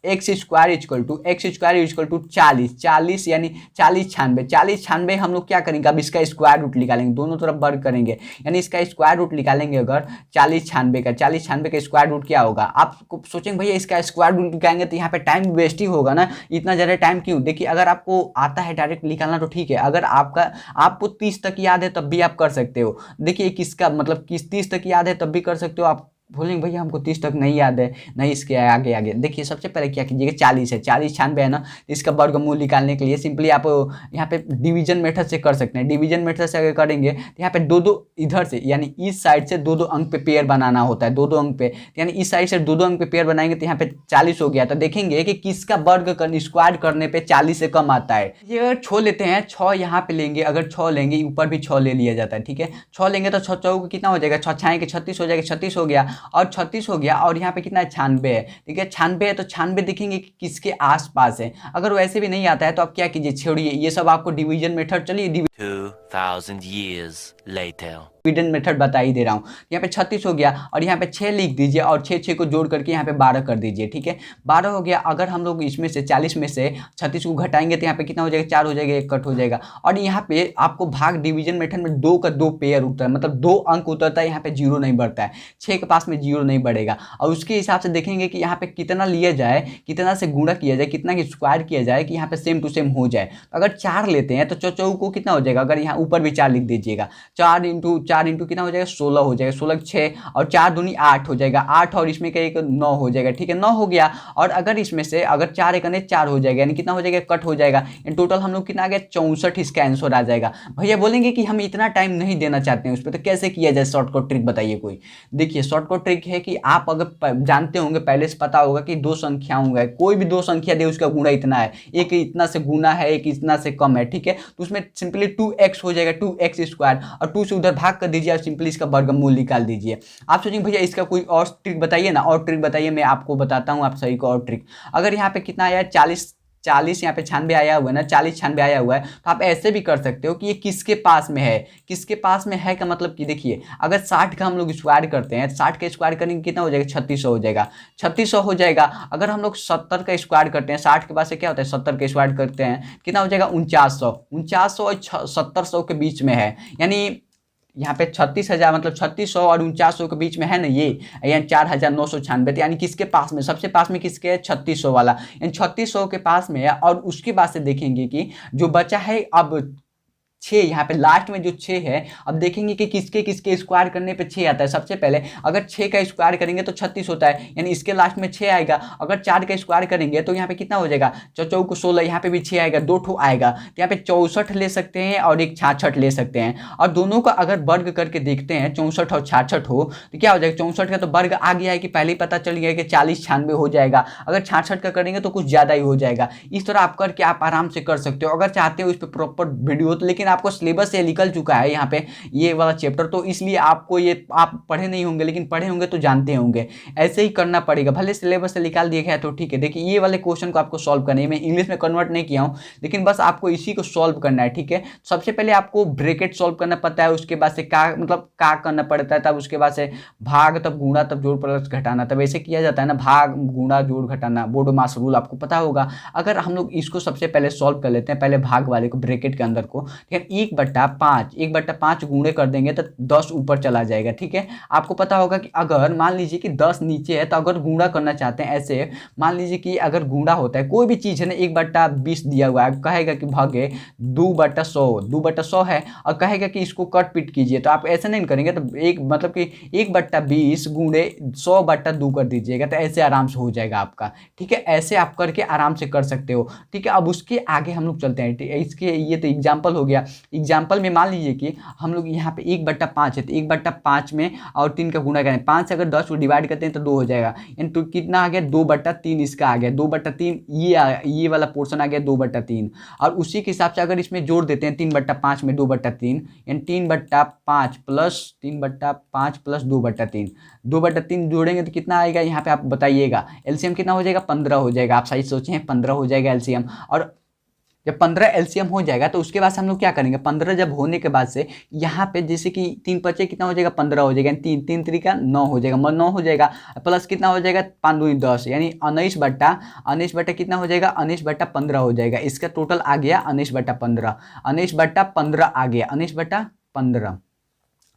एक्स स्क्वायर इक्वल टू 40 यानी 40 96 हम लोग क्या करेंगे, अब इसका स्क्वायर रूट निकालेंगे, दोनों तरफ वर्ग करेंगे, यानी इसका स्क्वायर रूट निकालेंगे। अगर 40 96 का स्क्वायर रूट क्या होगा, आप सोचेंगे भैया इसका स्क्वायर रूट निकालेंगे तो यहाँ पे टाइम वेस्ट ही होगा ना, इतना ज़्यादा टाइम क्यों। देखिए अगर आपको आता है डायरेक्ट निकालना तो ठीक है, अगर आपको 30 तक याद है तब भी आप कर सकते हो। देखिए किसका मतलब 30 तक याद है तब भी कर सकते हो, आप बोलेंगे भैया हमको 30 तक नहीं याद है, नहीं इसके आगे आगे। देखिए सबसे पहले क्या कीजिएगा, 40 है, 40 96 है ना, तो इसका वर्गमूल निकालने के लिए सिंपली आप यहाँ पे डिवीजन मेथड से कर सकते हैं। डिवीजन मेथड से अगर करेंगे तो यहाँ पे दो दो इधर से यानी इस साइड से दो दो अंक पे पेयर बनाना होता है, दो दो अंक पे, यानी इस साइड से दो दो अंक पे पेयर बनाएंगे तो यहाँ पे 40 हो गया। तो देखेंगे कि किसका वर्ग स्क्वायर करने पे 40 से कम आता है। ये अगर 6 लेते हैं, 6 यहाँ पे लेंगे, अगर 6 लेंगे ऊपर भी 6 ले लिया जाता है, ठीक है। 6 लेंगे तो 6 चौक कितना हो जाएगा, 6 छाएंगे 36 हो जाएगा, 36 हो गया और 36 हो गया। और यहाँ पे कितना है, 96 है, ठीक है। 96 है तो 96 देखेंगे कि किसके आसपास है। अगर वैसे भी नहीं आता है तो आप क्या कीजिए, छोड़िए ये सब आपको डिवीजन मेथड, चलिए 2000 years later. डिविडेंड मेथड बता ही दे रहा हूँ। यहाँ पे 36 हो गया और यहाँ पे 6 लिख दीजिए और 6 को जोड़ करके यहाँ पे 12 कर दीजिए, ठीक है। 12 हो गया। अगर हम लोग इसमें से 40 में से 36 को घटाएंगे तो यहाँ पे कितना हो जाएगा, 4 हो जाएगा, 1 कट हो जाएगा। और यहाँ पे आपको भाग डिवीजन मेथड में 2 का 2 पेयर उठता है, मतलब 2 अंक उतरता है, यहाँ पे 0 नहीं बढ़ता है, 6 के पास में 0 नहीं बढ़ेगा। और उसके हिसाब से देखेंगे कि यहाँ पे कितना लिया जाए, कितना से गुणा किया जाए, कितना की स्क्वायर किया जाए कि यहाँ पे सेम टू सेम हो जाए। तो अगर 4 लेते हैं तो चौचौ को कितना हो जाएगा, अगर यहाँ ऊपर भी 4 लिख दीजिएगा, 4 इंटू कितना हो जाएगा, 16 हो जाएगा, 16 6 और 4 दूनी 8 हो जाएगा, 8 और इसमें का एक 9 हो जाएगा, ठीक है, 9 हो गया। और अगर इसमें से अगर 4 एक 4 हो जाएगा, यानी कितना हो जाएगा, कट हो जाएगा। इन टोटल हम लोग कितना आ गया, 64 इसका आंसर आ जाएगा। भैया बोलेंगे कि हम इतना टाइम नहीं देना चाहते हैं उस पर, तो कैसे किया जाए, शॉर्टकट ट्रिक बताइए कोई। देखिए शॉर्टकट ट्रिक है कि आप अगर जानते होंगे, पहले से पता होगा कि 2 संख्याओं है, कोई भी 2 संख्या दे उसका गुणा इतना है, एक इतना से गुना है, एक इतना से कम है, ठीक है। तो उसमें सिंपली 2x हो जाएगा, 2x स्क्वायर, और 2 से उधर भाग कर दीजिए और सिंपली इसका वर्गमूल निकाल दीजिए। आप सोचेंगे भैया इसका कोई और ट्रिक बताइए ना, और ट्रिक बताइए, मैं आपको बताता हूँ आप सही को और ट्रिक। अगर यहाँ पे कितना आया, 40 यहाँ पे 96 आया हुआ है ना, 40 96 आया हुआ है, तो आप ऐसे भी कर सकते हो कि ये किसके पास में है, किसके पास में है का मतलब कि देखिए अगर 60 का हम लोग स्क्वायर करते हैं, 60 का स्क्वायर करेंगे कितना हो जाएगा, 3600 हो जाएगा, 3600 हो जाएगा। अगर हम लोग 70 का स्क्वायर करते हैं, 60 के पास से क्या होता है, 70 का स्क्वायर करते हैं, कितना हो जाएगा, 4900 और 1700 के बीच में है, यानी यहाँ पे 36,000 मतलब 3600 और 4900 के बीच में है ना ये, यानी 4996, यानी किसके पास में, सबसे पास में किसके है, 3600 वाला, यानी 3600 के पास में है। और उसके बाद से देखेंगे कि जो बचा है अब 6, यहाँ पे लास्ट में जो 6 है, अब देखेंगे कि किसके किसके स्क्वायर करने पे 6 आता है। सबसे पहले अगर 6 का स्क्वायर करेंगे तो 36 होता है, यानी इसके लास्ट में 6 आएगा। अगर 4 का स्क्वायर करेंगे तो यहाँ पे कितना हो जाएगा, 4 को 16, यहाँ पे भी 6 आएगा, 2 ठो आएगा, तो यहाँ पे 64 ले सकते हैं और एक 66 ले सकते हैं। और दोनों का अगर वर्ग करके देखते हैं, 64 और 66 हो तो क्या हो जाएगा, 64 का तो वर्ग आ गया है कि पहले ही पता चल गया कि 40 96 हो जाएगा, अगर 66 का करेंगे तो कुछ ज़्यादा ही हो जाएगा। इस तरह आप करके आप आराम से कर सकते हो, अगर चाहते हो इस पर प्रॉपर वीडियो तो, लेकिन आपको सिलेबस से निकल चुका है यहाँ पे ये वाला चैप्टर, तो इसलिए आपको ये आप पढ़े नहीं होंगे, लेकिन पढ़े होंगे तो जानते होंगे, ऐसे ही करना पड़ेगा, भले सिलेबस से निकाल दिया गया तो ठीक है। देखिए ये वाले क्वेश्चन को आपको सॉल्व करना है, मैं इंग्लिश में कन्वर्ट नहीं किया हूँ, लेकिन बस आपको इसी को सॉल्व करना है, ठीक है। सबसे पहले आपको ब्रैकेट सॉल्व करना पड़ता है, उसके बाद से का मतलब का करना पड़ता है, तब उसके बाद से भाग, तब गुणा, तब जोड़ प्लस घटाना, तब ऐसे किया जाता है ना, भाग गुणा जोड़ घटाना, बोडोमास रूल आपको पता होगा। अगर हम लोग इसको सबसे पहले सॉल्व कर लेते हैं, पहले भाग वाले को ब्रैकेट के अंदर को, ठीक है, 1/5 गुणे कर देंगे तो 10 ऊपर चला जाएगा, ठीक है। आपको पता होगा कि अगर मान लीजिए कि 10 नीचे है, तो अगर गुणा करना चाहते हैं ऐसे, मान लीजिए कि अगर गुणा होता है कोई भी चीज़ है ना, 1/20 दिया हुआ है, कहेगा कि भागे 2/100 है, और कहेगा कि इसको कट पीट कीजिए, तो आप ऐसे नहीं करेंगे, तो एक मतलब कि 1/20 गुणे 100/2 कर दीजिएगा, तो ऐसे आराम से हो जाएगा आपका, ठीक है। ऐसे आप करके आराम से कर सकते हो, ठीक है। अब उसके आगे हम लोग चलते हैं, इसके ये तो एग्जाम्पल हो गया। एग्जाम्पल में मान लीजिए कि हम लोग यहाँ पे 1/5 है, तो 1/5 में और 3 का गुणा करें, 5 से अगर 10 को डिवाइड करते हैं तो 2 हो जाएगा, यानी तो कितना आ गया, 2/3 इसका आ गया, 2/3 ये वाला पोर्शन आ गया 2/3। और उसी के हिसाब से अगर इसमें जोड़ देते हैं 3/5 में 2/3, यानी 3/5 प्लस 2/3, 2/3 जोड़ेंगे तो कितना आएगा, यहाँ पे आप बताइएगा, एलसीएम कितना हो जाएगा, 15 हो जाएगा। आप सही सोचे हैं, 15 हो जाएगा एलसीएम। और जब 15 एलसीएम हो जाएगा तो उसके बाद से हम लोग क्या करेंगे, 15 जब होने के बाद से यहाँ पे जैसे कि 3 बचे कितना हो जाएगा, 15 हो जाएगा, 3 3 9 हो जाएगा, 9 हो जाएगा, प्लस कितना हो जाएगा, 5 दूनी 10, यानी 19/19 कितना हो जाएगा, 19/15 हो जाएगा। इसका टोटल आ गया 19/15, 19/15 आ गया, 19/15।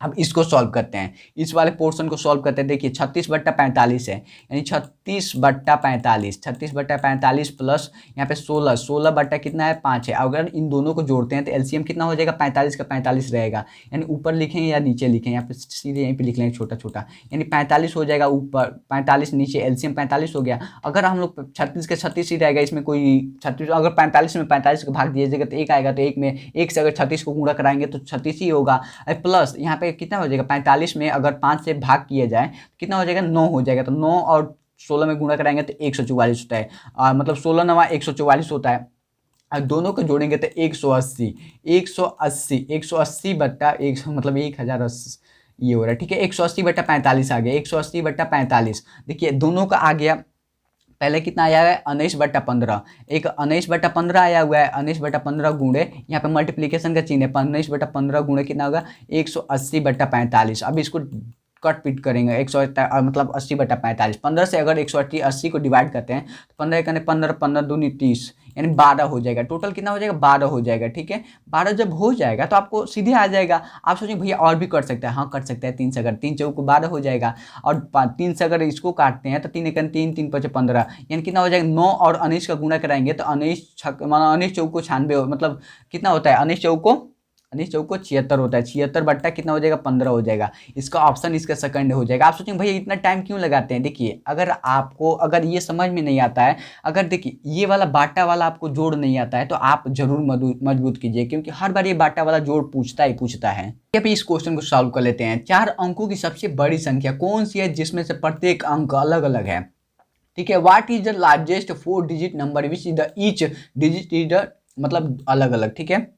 अब इसको सॉल्व करते हैं, इस वाले पोर्शन को सॉल्व करते हैं। देखिए 36/45 है, यानी 36/45, 36/45 प्लस यहाँ पे 16, 16 कितना है 5 है। अगर इन दोनों को जोड़ते हैं तो एलसीएम कितना हो जाएगा 45 का 45 रहेगा, यानी ऊपर लिखेंगे या नीचे लिखेंगे, यहाँ पे सीधे यहीं पे लिख लेंगे छोटा छोटा, यानी 45 हो जाएगा ऊपर 45 नीचे, एलसीएम 45 हो गया। अगर हम लोग 36 के 36 ही रहेगा, इसमें कोई 36 अगर 45 में 45 को भाग दिया जाएगा तो एक आएगा, तो एक में एक से अगर 36 को गुणा कराएंगे तो 36 ही होगा। प्लस यहाँ पे कितना हो जाएगा 45 में अगर 5 से भाग किया जाए कितना हो जाएगा 9 हो जाएगा, तो 9 और 16 में गुणा कराएंगे तो 144 होता है, मतलब 16 9 144 होता है। और दोनों को जोड़ेंगे तो 180 बट्टा 100 मतलब 1080 ये हो रहा है, ठीक है। 180/45 आ गया, 180/45। देखिए दोनों का आ गया, पहले कितना आया है 19/15, एक 19/15 आया हुआ है, 19/15 गुणे यहाँ पे मल्टीप्लीकेशन का चिन्ह है, 19/15 गुणे कितना होगा 180/45। अब इसको कट पीट करेंगे 100 मतलब 80/45, 15 से अगर 180 को डिवाइड करते हैं तो 15 कने 15, 15 दूनी 30, यानी 12 हो जाएगा। टोटल कितना हो जाएगा 12 हो जाएगा, ठीक है। 12 जब हो जाएगा तो आपको सीधे आ जाएगा। आप सोचेंगे भैया और भी कर सकते हैं, हाँ कर सकते हैं, 3 से अगर 3 चौको 12 हो जाएगा, और 3 से अगर इसको काटते हैं तो 3 एकन 3, 3 5 15, यानी कितना हो जाएगा 9 और 19 का गुणा कराएंगे तो 19 चौको 96 मतलब कितना होता है 19 चौको 76 होता है, 76 बट्टा कितना हो जाएगा 15 हो जाएगा। इसका ऑप्शन इसका सेकंड हो जाएगा। आप सोचेंगे भैया इतना टाइम क्यों लगाते हैं, देखिए अगर आपको अगर ये समझ में नहीं आता है, अगर देखिए ये वाला बाटा वाला आपको जोड़ नहीं आता है तो आप जरूर मजबूत कीजिए, क्योंकि हर बार ये बाटा वाला जोड़ पूछता है। अभी इस क्वेश्चन को सॉल्व कर लेते हैं। 4 अंकों की सबसे बड़ी संख्या कौन सी है जिसमें से प्रत्येक अंक अलग अलग है, ठीक है। What is the largest 4 digit number which is the each digit is the मतलब अलग अलग, ठीक है।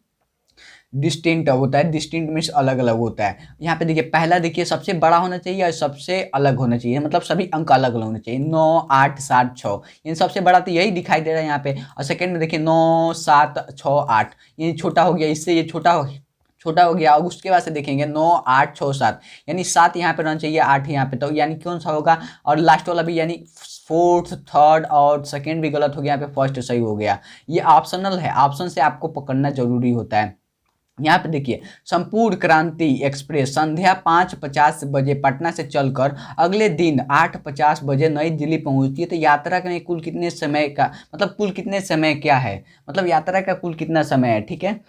डिस्टिंक्ट होता है, डिस्टिंक्ट मीन्स अलग अलग होता है। यहाँ पे देखिए पहला देखिए सबसे बड़ा होना चाहिए और सबसे अलग होना चाहिए, मतलब सभी अंक अलग अलग होने चाहिए। 9 8 7 6 इन सबसे बड़ा तो यही दिखाई दे रहा है यहाँ पे। और सेकंड में देखिए 9 7 6 8 ये छोटा हो गया, इससे ये छोटा हो गया। और उसके बाद से देखेंगे 9 8 6 7 यानी 7 यहाँ पे रहना चाहिए, 8 यहाँ पे, तो यानी कौन सा होगा। और लास्ट वाला भी यानी फोर्थ, थर्ड और सेकेंड भी गलत हो गया, यहाँ पे फर्स्ट सही हो गया। ये ऑप्शनल है, ऑप्शन से आपको पकड़ना जरूरी होता है। यहाँ पे देखिए संपूर्ण क्रांति एक्सप्रेस संध्या 5:50 बजे पटना से चलकर अगले दिन 8:50 बजे नई दिल्ली पहुंचती है, तो यात्रा में कुल कितने समय का मतलब कुल कितने समय क्या है, मतलब यात्रा का कुल कितना समय है, ठीक है।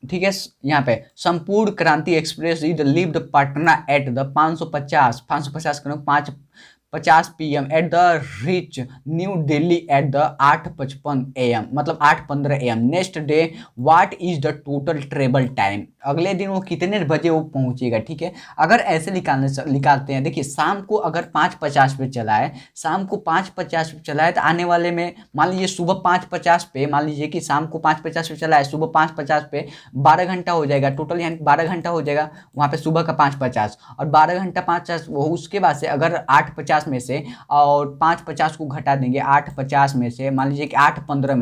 यहाँ पे संपूर्ण क्रांति express is lived Patna at the 550 करो 5:50 PM at the rich new Delhi at the 8:55 AM मतलब 8:15 AM। Next day what is the total travel time, अगले दिन वो कितने बजे वो पहुंचेगा, ठीक है। अगर ऐसे निकालते हैं, देखिए शाम को अगर 5:50 पे चला है, शाम को 5:50 पे चला है तो आने वाले में मान लीजिए सुबह 5:50 पे, मान लीजिए कि शाम को 5:50 पे चला है, सुबह 5:50 पे 12 घंटा हो जाएगा टोटल, यानी 12 घंटा हो जाएगा वहाँ पे सुबह का 5:50 और 12 घंटा 5:50 वो उसके बाद से अगर 8:50 में से और 5:50 को घटा देंगे 8:50 में से, मान लीजिए कि 8:15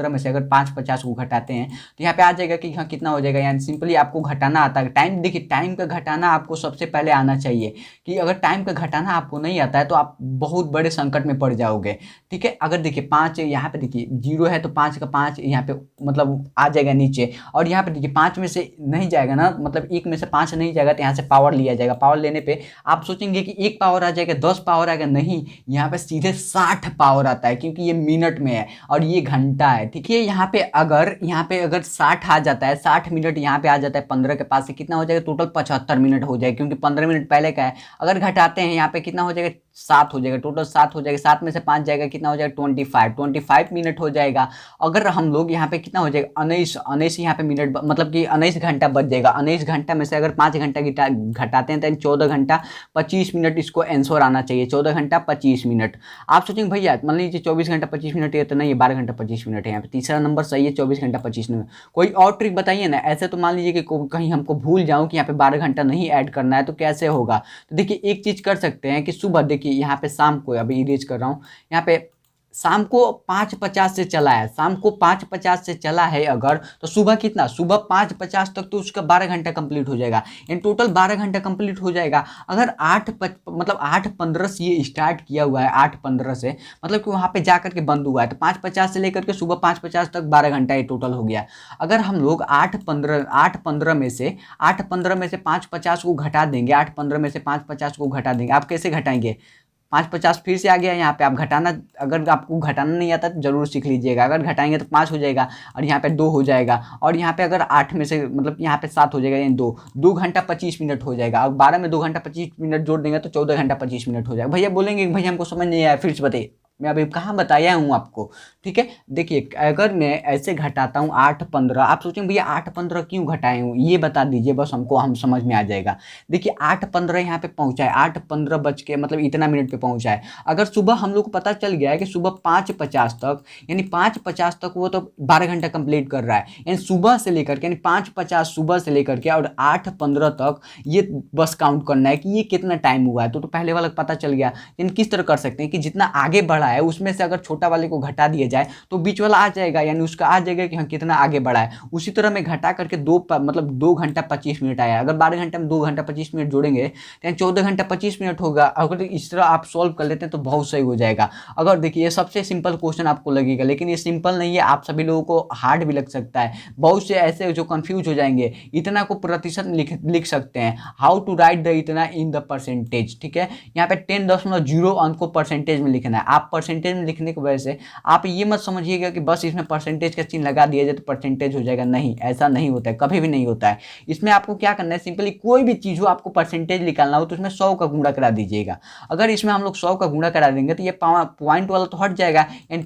में से अगर 5:50 को घटाते हैं तो यहाँ पे आ जाएगा कि हाँ कितना हो जाएगा। यानी सिंपली आपको घटाना आता है। टाइम देखिए टाइम का घटाना आपको सबसे पहले आना चाहिए, कि अगर टाइम का घटाना आपको नहीं आता है तो आप बहुत बड़े संकट में पड़ जाओगे, ठीक है। अगर देखिए 5 यहाँ पे देखिए 0 है तो 5 का 5 यहाँ पे मतलब आ जाएगा नीचे, और यहाँ पे देखिए 5 में से नहीं जाएगा ना, मतलब 1 में से 5 नहीं जाएगा तो यहाँ से पावर लिया जाएगा। पावर लेने पे आप सोचेंगे कि 1 पावर आ जाएगा 10 पावर आएगा, नहीं, यहाँ पे सीधे 60 पावर आता है, क्योंकि ये मिनट में है और ये घंटा है, ठीक है। यहाँ पे अगर 60 आ जाता है, 60 मिनट यहाँ पे आ जाता है 15 के पास से, कितना हो जाएगा टोटल 75 मिनट हो जाएगा, क्योंकि 15 मिनट पहले का है। अगर घटाते हैं यहाँ पे कितना हो जाएगा 7 हो जाएगा, टोटल 7 हो जाएगा, 7 में से 5 जाएगा कितना हो जाएगा 25 मिनट हो जाएगा। अगर हम लोग यहाँ पे कितना हो जाएगा 19 यहाँ पे मिनट मतलब कि 19 घंटा बच जाएगा। 19 घंटा में से अगर 5 घंटा घटाते हैं तो 14 घंटा 25 मिनट इसको आंसर आना चाहिए, 14 घंटा 25 मिनट। आप सोचेंगे भैया मान लीजिए 24 घंटा 25 मिनट है तो नहीं, 12 घंटा 25 मिनट है। यहाँ पे तीसरा नंबर सही है, 24 घंटा 25 मिनट। कोई और ट्रिक बताइए ना, ऐसे तो मान लीजिए कि कहीं हमको भूल जाऊँ कि यहाँ पे 12 घंटा नहीं ऐड करना है तो कैसे होगा। तो देखिए एक चीज़ कर सकते हैं कि सुबह देखिए यहाँ पे शाम को अभी इरेज कर रहा हूँ, यहाँ पे शाम को 5:50 से चला है, शाम को 5:50 से चला है अगर, तो सुबह कितना, सुबह 5:50 तक तो उसका 12 घंटा कंप्लीट हो जाएगा, इन टोटल 12 घंटा कंप्लीट हो जाएगा। अगर 8:15 से ये स्टार्ट किया हुआ है, 8:15 से मतलब कि वहाँ पे जा करके बंद हुआ है, तो 5:50 से लेकर के सुबह 5:50 तक 12 घंटा ये टोटल हो गया। अगर हम लोग 8:15 में से 5:50 को घटा देंगे, 8:15 में से 5:50 को घटा देंगे, आप कैसे घटाएंगे, 550 फिर से आ गया। यहाँ पे आप घटाना, अगर आपको घटाना नहीं आता तो जरूर सीख लीजिएगा। अगर घटाएंगे तो 5 हो जाएगा और यहाँ पे 2 हो जाएगा, और यहाँ पे अगर 8 में से मतलब यहाँ पे 7 हो जाएगा, यानी 2 घंटा 25 मिनट हो जाएगा। और 12 में 2 घंटा 25 मिनट जोड़ देंगे तो 14 घंटा 25 मिनट हो जाएगा। भैया बोलेंगे भैया हमको समझ नहीं आया, फिर से बताइए। मैं अभी कहाँ बताया हूँ आपको, ठीक है। देखिए अगर मैं ऐसे घटाता हूँ 8-15, आप सोचेंगे भैया 8-15 क्यों घटाए हूँ, ये बता दीजिए बस हमको, हम समझ में आ जाएगा। देखिए 8-15 यहाँ पे पहुँचा है, 8:15 बज के मतलब इतना मिनट पे पहुँचा है। अगर सुबह हम लोग को पता चल गया है कि सुबह 5:50 तक, यानी 5:50 तक वो तो 12 घंटा कंप्लीट कर रहा है, यानी सुबह से लेकर के, यानी 5:50 सुबह से लेकर के और 8:15 तक ये बस काउंट करना है कि ये कितना टाइम हुआ है। तो पहले वाला पता चल गया। यानी किस तरह कर सकते हैं कि जितना आगे बढ़ा है उसमें से अगर छोटा वाले को घटा दिया जाए तो बीच वाला आ जाएगा, यानी उसका आ जाएगा कि हाँ कितना आगे बढ़ा है। उसी तरह में घटा करके 2 घंटा 25 मिनट आया। अगर 12 घंटे में 2 घंटा 25 मिनट जोड़ेंगे तो 14 घंटा 25 मिनट होगा। अगर इस तरह आप सॉल्व कर लेते हैं तो बहुत सही हो जाएगा। अगर देखिए ये सबसे सिंपल क्वेश्चन आपको लगेगा, लेकिन ये सिंपल नहीं है, आप सभी लोगों को हार्ड भी लग सकता है। बहुत से ऐसे जो कंफ्यूज हो जाएंगे, इतना को प्रतिशत लिख सकते हैं, हाउ टू राइट द इतना इन द परसेंटेज, ठीक है। यहाँ पे 10.0 अंक को परसेंटेज में लिखना है। आप परसेंटेज में लिखने की वजह से आप ये मत समझिएगा कि बस इसमें परसेंटेज का चिन्ह लगा दिया जाए तो परसेंटेज हो जाएगा, नहीं, ऐसा नहीं होता है, कभी भी नहीं होता है। इसमें आपको क्या करना है, सिंपली कोई भी चीज़ हो आपको परसेंटेज निकालना हो तो उसमें 100 का गुणा करा दीजिएगा। अगर इसमें हम लोग 100 का गुणा करा देंगे तो ये पॉइंट वाला तो हट जाएगा, यानी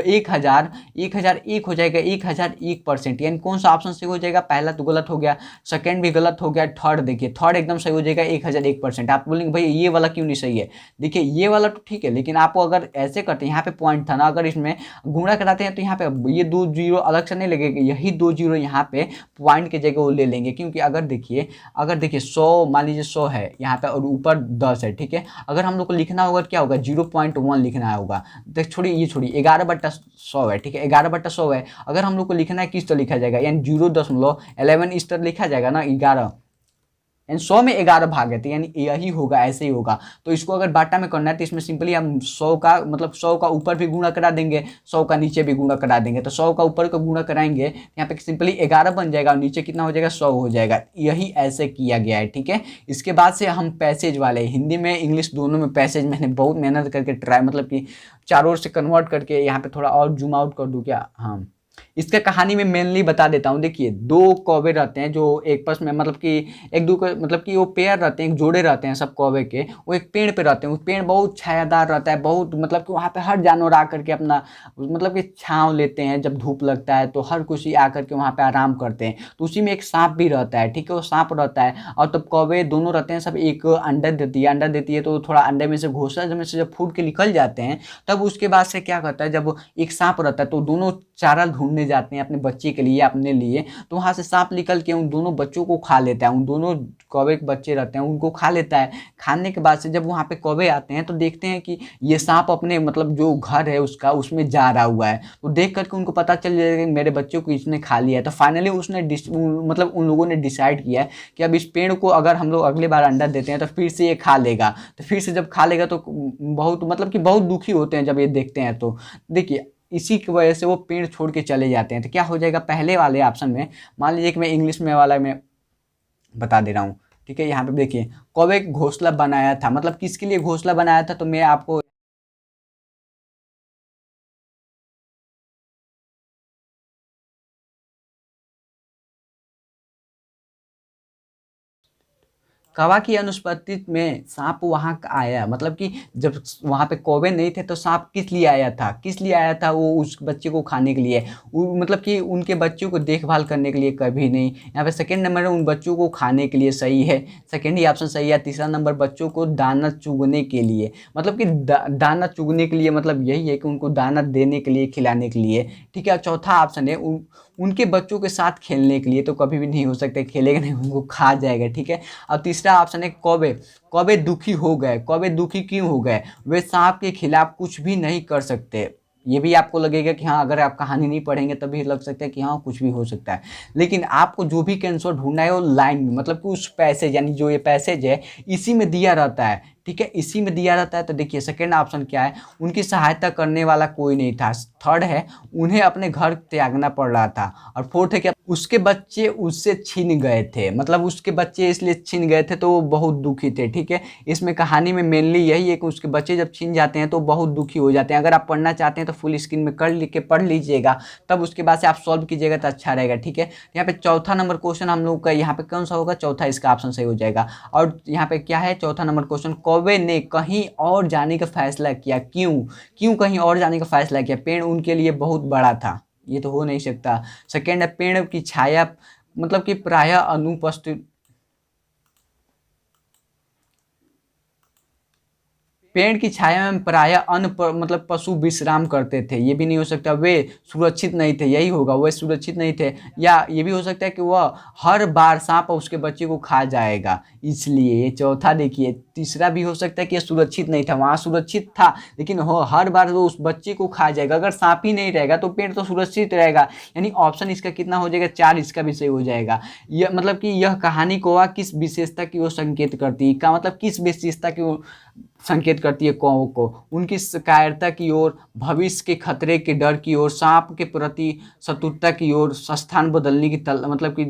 1001 हो जाएगा, 1001%, यानी कौन सा ऑप्शन सही हो जाएगा, पहला तो गलत हो गया, सेकेंड भी गलत हो गया, थर्ड देखिए थर्ड एकदम सही हो जाएगा 1001%। आप बोलेंगे भाई ये वाला क्यों नहीं सही है, देखिए ये वाला तो ठीक है, लेकिन आपको अगर ऐसे करते हैं, यहाँ पे पॉइंट था ना, अगर इसमें गुणा कराते हैं तो यहाँ पे ये 2 जीरो अलग से नहीं लगेगा, यही 2 जीरो यहाँ पे पॉइंट की जगह वो ले लेंगे। क्योंकि अगर देखिए 100 मान लीजिए 100 है यहाँ पे और ऊपर 10 है, ठीक है। अगर हम लोग को लिखना होगा क्या होगा, 0.1 लिखना होगा। देख छोड़िए, ये छोड़िए, 11/100 है, ठीक है, 11/100 है। अगर हम लोग को लिखना है किस तरह लिखा जाएगा, यानी 0.11 इस तरह लिखा जाएगा ना, 11, यानी 100 में 11 भाग है, तो यानी यही होगा, ऐसे ही होगा। तो इसको अगर बाटा में करना है तो इसमें सिंपली हम 100 का मतलब 100 का ऊपर भी गुणा करा देंगे, 100 का नीचे भी गुणा करा देंगे। तो 100 का ऊपर का गुणा कराएंगे यहाँ पे सिंपली 11 बन जाएगा और नीचे कितना हो जाएगा, 100 हो जाएगा। यही ऐसे किया गया है, ठीक है। इसके बाद से हम पैसेज वाले, हिंदी में इंग्लिश दोनों में पैसेज मैंने बहुत मेहनत करके ट्राई, मतलब कि चारों ओर से कन्वर्ट करके, यहाँ पे थोड़ा और जूम आउट कर दूँ क्या, हाँ, इसका कहानी में मेनली बता देता हूँ। देखिए 2 कौवे रहते हैं जो एक पास में, मतलब कि एक दो मतलब कि वो पेयर रहते हैं, एक जोड़े रहते हैं सब कौवे के, वो एक पेड़ पे रहते हैं। उस पेड़ बहुत छायादार रहता है, बहुत मतलब कि वहाँ पे हर जानवर आकर के अपना मतलब कि छांव लेते हैं। जब धूप लगता है तो हर कुछ आकर के वहाँ पे आराम करते हैं। तो उसी में एक सांप भी रहता है, ठीक है, वो सांप रहता है। और तब कौवे दोनों रहते हैं, सब एक अंडा देती है तो थोड़ा अंडे में से घोंसला में से जब फूट के निकल जाते हैं, तब उसके बाद से क्या करता है, जब एक सांप रहता है तो दोनों चारा ढूंढने जाते हैं अपने बच्चे के लिए, अपने लिए। तो वहाँ से सांप निकल के उन दोनों बच्चों को खा लेता है, उन दोनों कौवे के बच्चे रहते हैं उनको खा लेता है। खाने के बाद से जब वहाँ पे कौवे आते हैं तो देखते हैं कि ये सांप अपने मतलब जो घर है उसका, उसमें जा रहा हुआ है। तो देख करके उनको पता चल जाएगा कि मेरे बच्चों को इसने खा लिया है। तो फाइनली उसने मतलब उन लोगों ने डिसाइड किया है कि अब इस पेड़ को अगर हम लोग अगली बार अंडा देते हैं तो फिर से ये खा लेगा। तो फिर से जब खा लेगा तो बहुत मतलब कि बहुत दुखी होते हैं जब ये देखते हैं। तो देखिए इसी की वजह से वो पेड़ छोड़ के चले जाते हैं। तो क्या हो जाएगा, पहले वाले ऑप्शन में, मान लीजिए कि मैं इंग्लिश में वाला में बता दे रहा हूँ, ठीक है। यहाँ पे देखिए कौवे घोंसला बनाया था, मतलब किसके लिए घोंसला बनाया था, तो मैं आपको कौवा की अनुपस्थिति में सांप वहां आया, मतलब कि जब वहां पे कौवे नहीं थे तो सांप किस लिए आया था, किस लिए आया था, वो उस बच्चे को खाने के लिए, मतलब कि उनके बच्चों को देखभाल करने के लिए, कभी नहीं। यहाँ पे सेकंड नंबर है उन बच्चों को खाने के लिए, सही है, सेकंड ही ऑप्शन सही है। तीसरा नंबर बच्चों को दाना चुगने के लिए, मतलब कि दाना चुगने के लिए, मतलब यही है कि उनको दाना देने के लिए, खिलाने के लिए, ठीक है। चौथा ऑप्शन है उनके बच्चों के साथ खेलने के लिए, तो कभी भी नहीं हो सकता, खेलेगा नहीं, उनको खा जाएगा, ठीक है। और तीसरा ऑप्शन है कौवे, कौवे दुखी हो गए। कौवे दुखी क्यों हो गए, वे सांप के खिलाफ कुछ भी नहीं कर सकते। ये भी आपको लगेगा कि हाँ, अगर आप कहानी नहीं पढ़ेंगे तभी लग सकता है कि हाँ कुछ भी हो सकता है, लेकिन आपको जो भी आंसर ढूंढना है वो लाइन में, मतलब कि उस पैसेज, यानी जो ये पैसेज है इसी में दिया रहता है, ठीक है, इसी में दिया रहता है। तो देखिए सेकंड ऑप्शन क्या है, उनकी सहायता करने वाला कोई नहीं था। थर्ड है उन्हें अपने घर त्यागना पड़ रहा था। और फोर्थ है कि उसके बच्चे उससे छीन गए थे, मतलब उसके बच्चे इसलिए छीन गए थे तो वो बहुत दुखी थे। ठीक है, इसमें कहानी में मेनली यही है कि उसके बच्चे जब छीन जाते हैं तो बहुत दुखी हो जाते हैं। अगर आप पढ़ना चाहते हैं तो फुल स्क्रीन में कर लिख के पढ़ लीजिएगा, तब उसके बाद से आप सॉल्व कीजिएगा तो अच्छा रहेगा। ठीक है, यहाँ पे चौथा नंबर क्वेश्चन हम लोग का यहाँ पे कौन सा होगा, चौथा इसका ऑप्शन सही हो जाएगा। और यहाँ पे क्या है, चौथा नंबर क्वेश्चन, कौवे ने कहीं और जाने का फैसला किया, क्यों कहीं और जाने का फैसला किया? पेड़ उनके लिए बहुत बड़ा था, ये तो हो नहीं सकता। सेकेंड है, पेड़ की छाया मतलब कि प्रायः अनुपस्थित, पेड़ की छाया में प्रायः मतलब पशु विश्राम करते थे, ये भी नहीं हो सकता। वे सुरक्षित नहीं थे, यही होगा, वे सुरक्षित नहीं थे। या ये भी हो सकता है कि वह हर बार सांप उसके बच्चे को खा जाएगा, इसलिए ये चौथा देखिए। तीसरा भी हो सकता है कि ये सुरक्षित नहीं था, वहाँ सुरक्षित था लेकिन हो हर बार वो उस बच्चे को खा जाएगा। अगर सांप ही नहीं रहेगा तो पेड़ तो सुरक्षित रहेगा, यानी ऑप्शन इसका कितना हो जाएगा, 4, इसका भी सही हो जाएगा। यह मतलब कि यह कहानी कौवा किस विशेषता की ओर संकेत करती है, का मतलब किस विशेषता की ओर संकेत करती है कौवों को, उनकी कायरता की ओर, भविष्य के खतरे के डर की ओर, सांप के प्रति शत्रुता की ओर, स्थान बदलने की मतलब कि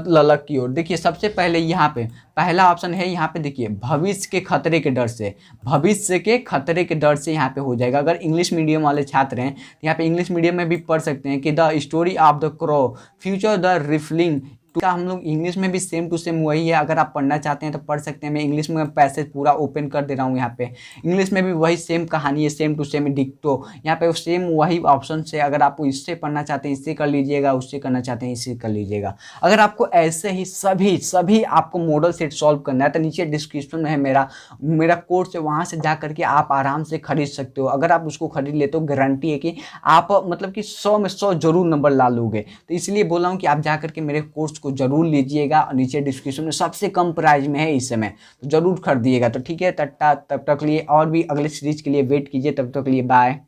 ललक की ओर। देखिए सबसे पहले यहाँ पे पहला ऑप्शन है, यहाँ पे देखिए भविष्य के खतरे के डर से, भविष्य के खतरे के डर से यहाँ पे हो जाएगा। अगर इंग्लिश मीडियम वाले छात्र हैं तो यहाँ पे इंग्लिश मीडियम में भी पढ़ सकते हैं कि the story of the crow future the रिफलिंग का हम लोग इंग्लिश में भी सेम टू सेम वही है। अगर आप पढ़ना चाहते हैं तो पढ़ सकते हैं, मैं इंग्लिश में पैसेज पूरा ओपन कर दे रहा हूँ। यहाँ पे इंग्लिश में भी वही सेम कहानी है, सेम टू सेम डिक्टो, यहाँ पे सेम वही ऑप्शन से। अगर आप इससे पढ़ना चाहते हैं इससे कर लीजिएगा, उससे करना चाहते हैं इससे कर लीजिएगा। अगर आपको ऐसे ही सभी आपको मॉडल सेट सॉल्व करना है तो नीचे डिस्क्रिप्शन में है मेरा कोर्स है, वहाँ से जा करके आप आराम से खरीद सकते हो। अगर आप उसको खरीद लेते हो गारंटी है कि आप मतलब कि 100 में 100 जरूर नंबर ला लोगे। तो इसलिए बोल रहा हूँ कि आप जा करके मेरे कोर्स को जरूर लीजिएगा, नीचे डिस्क्रिप्शन में सबसे कम प्राइस में है इस समय, तो जरूर खरीदिएगा। तो ठीक है, तब तक लिए और भी अगले सीरीज के लिए वेट कीजिए, तब तक लिए बाय।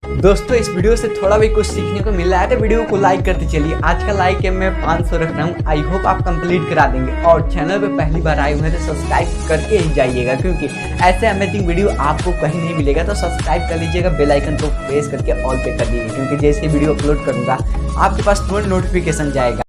दोस्तों इस वीडियो से थोड़ा भी कुछ सीखने को मिल रहा है तो वीडियो को लाइक करते चलिए। आज का लाइक है मैं 500 रख रहा हूँ, आई होप आप कंप्लीट करा देंगे। और चैनल पे पहली बार आए हुए हैं तो सब्सक्राइब करके ही जाइएगा, क्योंकि ऐसे अमेजिंग वीडियो आपको कहीं नहीं मिलेगा। तो सब्सक्राइब कर लीजिएगा, बेल आइकन को प्रेस करके ऑल पे कर दीजिए, क्योंकि जैसे वीडियो अपलोड करूँगा आपके पास तुरंत नोटिफिकेशन जाएगा।